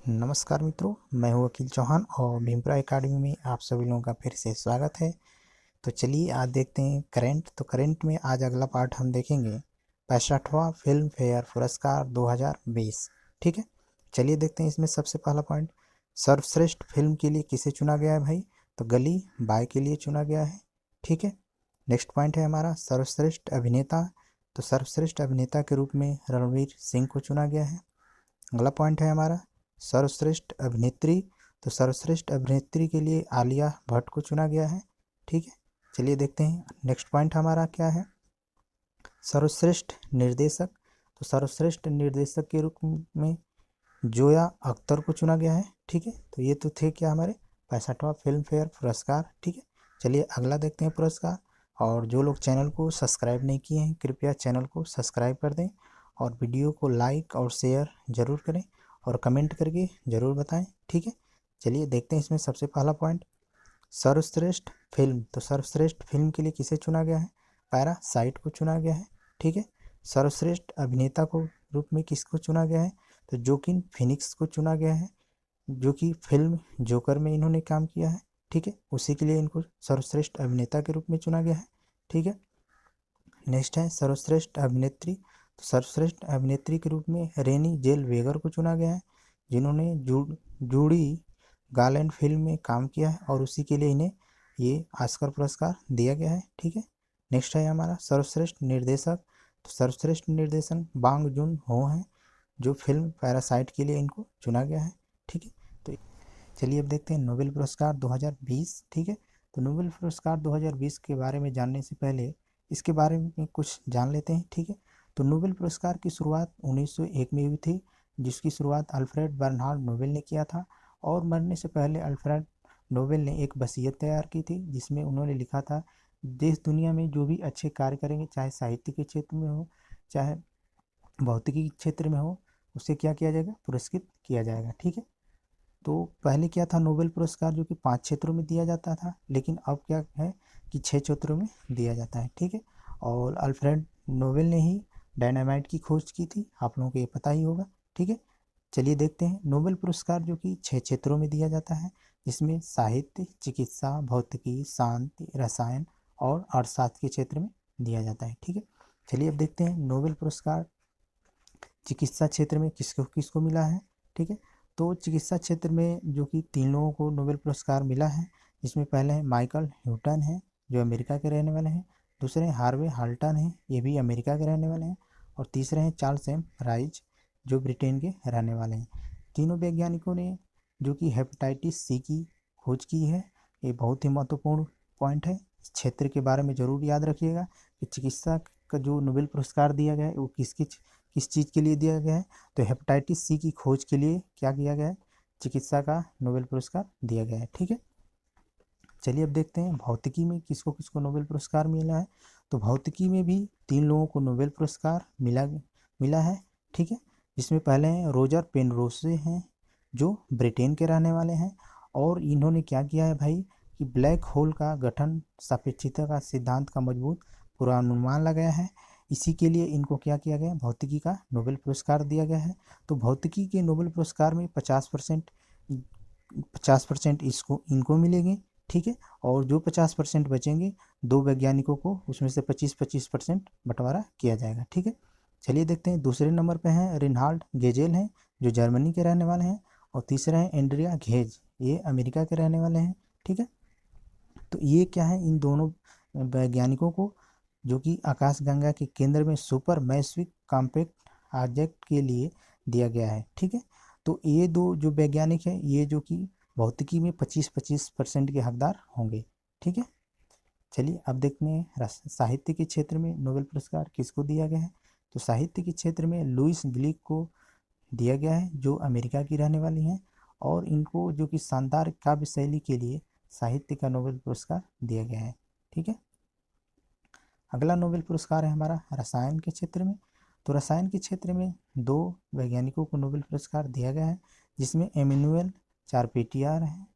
नमस्कार मित्रों, मैं हूं वकील चौहान और भीमप्रा एकेडमी में आप सभी लोगों का फिर से स्वागत है। तो चलिए आज देखते हैं करंट। तो करंट में आज अगला पार्ट हम देखेंगे 65वां फिल्म फेयर पुरस्कार 2020। ठीक है, चलिए देखते हैं। इसमें सबसे पहला पॉइंट, सर्वश्रेष्ठ फिल्म के लिए किसे चुना गया है भाई? तो गली बाय के लिए चुना गया है। ठीक है, नेक्स्ट पॉइंट है हमारा सर्वश्रेष्ठ अभिनेता। तो सर्वश्रेष्ठ अभिनेता के रूप में रणवीर सिंह को चुना गया है। अगला पॉइंट है हमारा सर्वश्रेष्ठ अभिनेत्री। तो सर्वश्रेष्ठ अभिनेत्री के लिए आलिया भट्ट को चुना गया है। ठीक है, चलिए देखते हैं नेक्स्ट पॉइंट हमारा क्या है। सर्वश्रेष्ठ निर्देशक। तो सर्वश्रेष्ठ निर्देशक के रूप में जोया अख्तर को चुना गया है। ठीक है, तो ये तो थे क्या हमारे 65वां फिल्म फेयर पुरस्कार। ठीक है, चलिए अगला देखते हैं पुरस्कार। और जो लोग चैनल को सब्सक्राइब नहीं किए हैं कृपया चैनल को सब्सक्राइब कर दें और वीडियो को लाइक और शेयर ज़रूर करें और कमेंट करके ज़रूर बताएं। ठीक है, चलिए देखते हैं इसमें सबसे पहला पॉइंट, सर्वश्रेष्ठ फिल्म। तो सर्वश्रेष्ठ फिल्म के लिए किसे चुना गया है? पैरासाइट को चुना गया है। ठीक है, सर्वश्रेष्ठ अभिनेता को रूप में किसको चुना गया है? तो जोकिन फिनिक्स को चुना गया है, जो कि फिल्म जोकर में इन्होंने काम किया है। ठीक है, उसी के लिए इनको सर्वश्रेष्ठ अभिनेता के रूप में चुना गया है। ठीक है, नेक्स्ट है सर्वश्रेष्ठ अभिनेत्री। तो सर्वश्रेष्ठ अभिनेत्री के रूप में रेनी जेल वेगर को चुना गया है, जिन्होंने जूडी गार्लैंड फिल्म में काम किया है और उसी के लिए इन्हें ये ऑस्कर पुरस्कार दिया गया है। ठीक है, नेक्स्ट है हमारा सर्वश्रेष्ठ निर्देशक। तो सर्वश्रेष्ठ निर्देशन बांग जून हो हैं, जो फिल्म पैरासाइट के लिए इनको चुना गया है। ठीक है, तो चलिए अब देखते हैं नोबेल पुरस्कार 2020। ठीक है, तो नोबेल पुरस्कार 2020 के बारे में जानने से पहले इसके बारे में कुछ जान लेते हैं। ठीक है, तो नोबेल पुरस्कार की शुरुआत 1901 में हुई थी, जिसकी शुरुआत अल्फ्रेड बर्नहार्ड नोबेल ने किया था। और मरने से पहले अल्फ्रेड नोबेल ने एक वसीयत तैयार की थी, जिसमें उन्होंने लिखा था देश दुनिया में जो भी अच्छे कार्य करेंगे, चाहे साहित्य के क्षेत्र में हो चाहे भौतिकी के क्षेत्र में हो, उसे क्या किया जाएगा? पुरस्कृत किया जाएगा। ठीक है, तो पहले क्या था, नोबेल पुरस्कार जो कि 5 क्षेत्रों में दिया जाता था, लेकिन अब क्या है कि 6 क्षेत्रों में दिया जाता है। ठीक है, और अल्फ्रेड नोबेल ने ही डायनामाइट की खोज की थी, आप लोगों को ये पता ही होगा। ठीक है, चलिए देखते हैं नोबेल पुरस्कार जो कि 6 क्षेत्रों में दिया जाता है, जिसमें साहित्य, चिकित्सा, भौतिकी, शांति, रसायन और अर्थशास्त्र के क्षेत्र में दिया जाता है। ठीक है, चलिए अब देखते हैं नोबेल पुरस्कार चिकित्सा क्षेत्र में किसको किसको मिला है। ठीक है, तो चिकित्सा क्षेत्र में जो कि 3 लोगों को नोबेल पुरस्कार मिला है, जिसमें पहले हैं माइकल न्यूटन हैं, जो अमेरिका के रहने वाले हैं। दूसरे हैं हार्वे हाल्टन हैं, ये भी अमेरिका के रहने वाले हैं। और तीसरे हैं चार्ल्स एम राइज, जो ब्रिटेन के रहने वाले हैं। तीनों वैज्ञानिकों ने जो कि हेपेटाइटिस सी की खोज की है। ये बहुत ही महत्वपूर्ण पॉइंट है, इस क्षेत्र के बारे में ज़रूर याद रखिएगा कि चिकित्सा का जो नोबेल पुरस्कार दिया गया है वो किस चीज़ के लिए दिया गया है। तो हेपेटाइटिस सी की खोज के लिए क्या किया गया है? चिकित्सा का नोबेल पुरस्कार दिया गया है। ठीक है, चलिए अब देखते हैं भौतिकी में किसको किसको नोबेल पुरस्कार मिला है। तो भौतिकी में भी 3 लोगों को नोबेल पुरस्कार मिला है। ठीक है, जिसमें पहले हैं रोजर पेनरोसे हैं, जो ब्रिटेन के रहने वाले हैं। और इन्होंने क्या किया है भाई कि ब्लैक होल का गठन, सापेक्षिकता का सिद्धांत का मजबूत पूर्वानुमान लगाया है। इसी के लिए इनको क्या किया गया? भौतिकी का नोबेल पुरस्कार दिया गया है। तो भौतिकी के नोबेल पुरस्कार में 50% इसको इनको मिलेंगे। ठीक है, और जो 50% बचेंगे, 2 वैज्ञानिकों को उसमें से 25-25% बंटवारा किया जाएगा। ठीक है, चलिए देखते हैं दूसरे नंबर पे हैं रिनहाल्ड गेजेल हैं, जो जर्मनी के रहने वाले हैं। और तीसरे हैं एंड्रिया घेज, ये अमेरिका के रहने वाले हैं। ठीक है, तो ये क्या है, इन दोनों वैज्ञानिकों को जो कि आकाशगंगा के केंद्र में सुपर मैसिव कॉम्पैक्ट ऑब्जेक्ट के लिए दिया गया है। ठीक है, तो ये दो जो वैज्ञानिक हैं, ये जो कि भौतिकी में 25-25% के हकदार होंगे। ठीक है, चलिए अब देखते हैं साहित्य के क्षेत्र में नोबेल पुरस्कार किसको दिया गया है। तो साहित्य के क्षेत्र में लुइस ग्लिक को दिया गया है, जो अमेरिका की रहने वाली हैं। और इनको जो कि शानदार काव्य शैली के लिए साहित्य का नोबेल पुरस्कार दिया गया है। ठीक है, अगला नोबेल पुरस्कार है हमारा रसायन के क्षेत्र में। तो रसायन के क्षेत्र में 2 वैज्ञानिकों को नोबेल पुरस्कार दिया गया है, जिसमें एमिनुएल चारपेटियर हैं,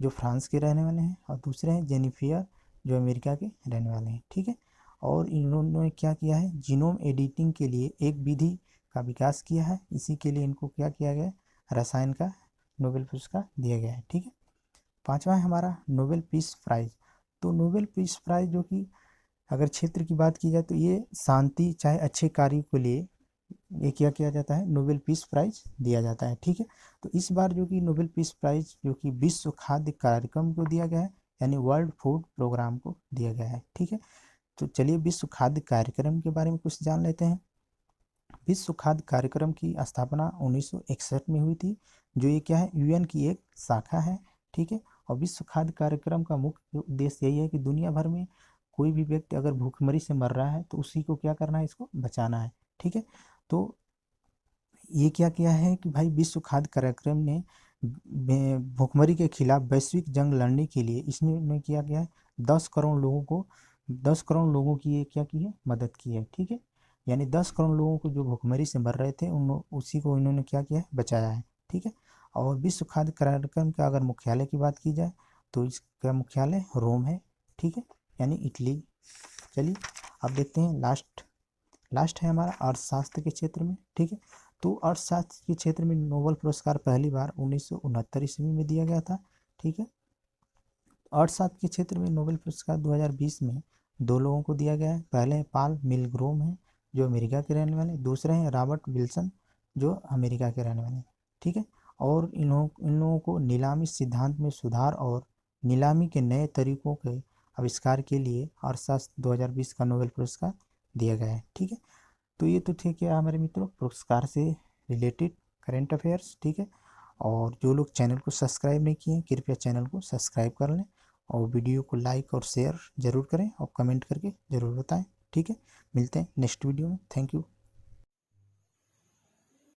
जो फ्रांस के रहने वाले हैं। और दूसरे हैं जेनिफियर, जो अमेरिका के रहने वाले हैं। ठीक है, और इन्होंने क्या किया है? जीनोम एडिटिंग के लिए एक विधि का विकास किया है। इसी के लिए इनको क्या किया गया? रसायन का नोबेल पुरस्कार दिया गया है। ठीक है, पांचवा है हमारा नोबेल पीस प्राइज। तो नोबेल पीस प्राइज जो कि अगर क्षेत्र की बात की जाए तो ये शांति चाहे अच्छे कार्य के लिए ये क्या किया जाता है, नोबेल पीस प्राइज दिया जाता है। ठीक है, तो इस बार जो कि नोबेल पीस प्राइज जो कि विश्व खाद्य कार्यक्रम को दिया गया है, यानी वर्ल्ड फूड प्रोग्राम को दिया गया है। ठीक है, तो चलिए विश्व खाद्य कार्यक्रम के बारे में कुछ जान लेते हैं। विश्व खाद्य कार्यक्रम की स्थापना 1961 में हुई थी, जो ये क्या है, यूएन की एक शाखा है। ठीक है, और विश्व खाद्य कार्यक्रम का मुख्य उद्देश्य यही है कि दुनिया भर में कोई भी व्यक्ति अगर भूखमरी से मर रहा है तो उसी को क्या करना है, इसको बचाना है। ठीक है, तो ये क्या किया है कि भाई विश्व खाद्य कार्यक्रम ने भूखमरी के खिलाफ वैश्विक जंग लड़ने के लिए इसने किया गया है 10 करोड़ लोगों की ये क्या की है, मदद की है। ठीक है, यानी 10 करोड़ लोगों को जो भूखमरी से मर रहे थे उसी को इन्होंने क्या किया है, बचाया है। ठीक है, और विश्व खाद्य कार्यक्रम का अगर मुख्यालय की बात की जाए तो इसका मुख्यालय रोम है। ठीक है, यानी इटली। चलिए अब देखते हैं लास्ट है हमारा अर्थशास्त्र के क्षेत्र में। ठीक है, तो अर्थशास्त्र के क्षेत्र में नोबेल पुरस्कार पहली बार 1969 ईस्वी में दिया गया था। ठीक है, अर्थशास्त्र के क्षेत्र में नोबेल पुरस्कार 2020 में 2 लोगों को दिया गया है। पहले हैं पॉल मिलग्रोम हैं जो अमेरिका के रहने वाले, दूसरे हैं रॉबर्ट विल्सन जो अमेरिका के रहने वाले हैं। ठीक है, और इन लोगों को नीलामी सिद्धांत में सुधार और नीलामी के नए तरीकों के आविष्कार के लिए अर्थशास्त्र 2020 का नोबेल पुरस्कार दिया गया है। ठीक है, तो ये तो ठीक है हमारे मित्रों, पुरस्कार से रिलेटेड करेंट अफेयर्स। ठीक है, और जो लोग चैनल को सब्सक्राइब नहीं किए हैं कृपया चैनल को सब्सक्राइब कर लें और वीडियो को लाइक और शेयर ज़रूर करें और कमेंट करके ज़रूर बताएं। ठीक है, मिलते हैं नेक्स्ट वीडियो में। Thank you.